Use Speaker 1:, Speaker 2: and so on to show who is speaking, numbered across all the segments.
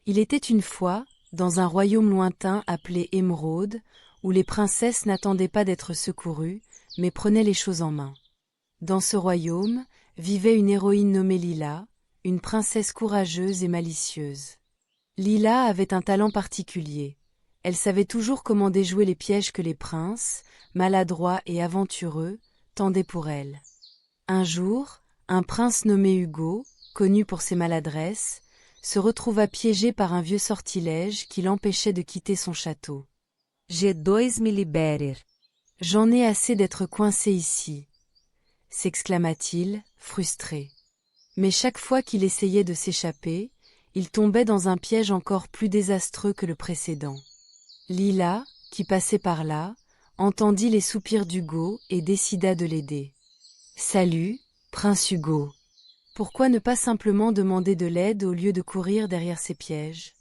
Speaker 1: Il était une fois, dans un royaume lointain appelé Émeraude, où les princesses n'attendaient pas d'être secourues, mais prenaient les choses en main. Dans ce royaume, vivait une héroïne nommée Lila, une princesse courageuse et malicieuse. Lila avait un talent particulier. Elle savait toujours comment déjouer les pièges que les princes, maladroits et aventureux, tendaient pour elle. Un jour, un prince nommé Hugo, connu pour ses maladresses, se retrouva piégé par un vieux sortilège qui l'empêchait de quitter son château.
Speaker 2: G2 me liberer.
Speaker 1: J'en ai assez d'être coincé ici, s'exclama-t-il, frustré. Mais chaque fois qu'il essayait de s'échapper, il tombait dans un piège encore plus désastreux que le précédent. Lila, qui passait par là, entendit les soupirs d'Hugo et décida de l'aider. « Salut, prince Hugo. Pourquoi ne pas simplement demander de l'aide au lieu de courir derrière ces pièges ?»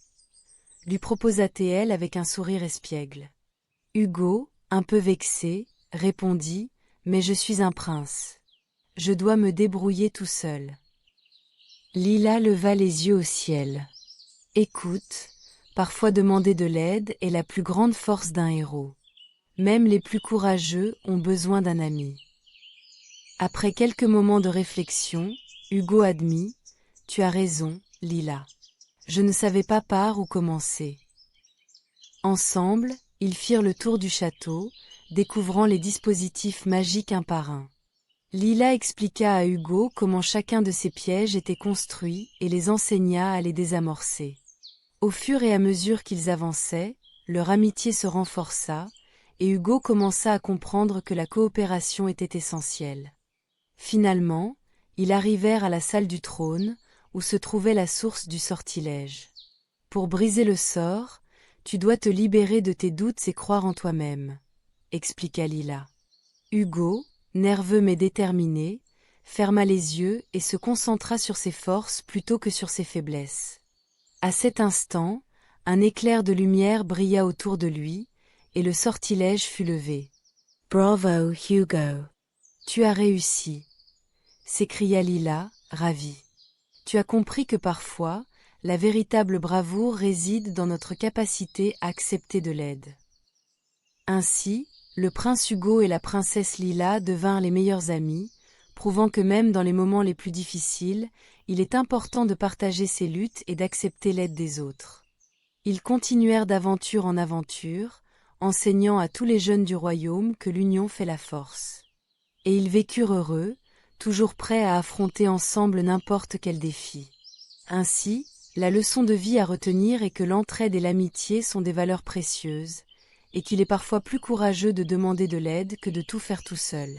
Speaker 1: lui proposa-t-elle avec un sourire espiègle. Hugo, un peu vexé, répondit « Mais je suis un prince. Je dois me débrouiller tout seul. » Lila leva les yeux au ciel. « Écoute, parfois demander de l'aide est la plus grande force d'un héros. Même les plus courageux ont besoin d'un ami. » Après quelques moments de réflexion, Hugo admit « Tu as raison, Lila. Je ne savais pas par où commencer. » Ensemble, ils firent le tour du château, découvrant les dispositifs magiques un par un. Lila expliqua à Hugo comment chacun de ces pièges était construit et les enseigna à les désamorcer. Au fur et à mesure qu'ils avançaient, leur amitié se renforça, et Hugo commença à comprendre que la coopération était essentielle. Finalement, ils arrivèrent à la salle du trône, où se trouvait la source du sortilège. « Pour briser le sort, tu dois te libérer de tes doutes et croire en toi-même, » expliqua Lila. Hugo, nerveux mais déterminé, ferma les yeux et se concentra sur ses forces plutôt que sur ses faiblesses. À cet instant, un éclair de lumière brilla autour de lui, et le sortilège fut levé. « Bravo, Hugo! Tu as réussi !» s'écria Lila, ravie. « Tu as compris que parfois, la véritable bravoure réside dans notre capacité à accepter de l'aide. » Ainsi, le prince Hugo et la princesse Lila devinrent les meilleurs amis, prouvant que même dans les moments les plus difficiles, il est important de partager ses luttes et d'accepter l'aide des autres. Ils continuèrent d'aventure en aventure, enseignant à tous les jeunes du royaume que l'union fait la force. Et ils vécurent heureux, toujours prêts à affronter ensemble n'importe quel défi. Ainsi, la leçon de vie à retenir est que l'entraide et l'amitié sont des valeurs précieuses, et qu'il est parfois plus courageux de demander de l'aide que de tout faire tout seul.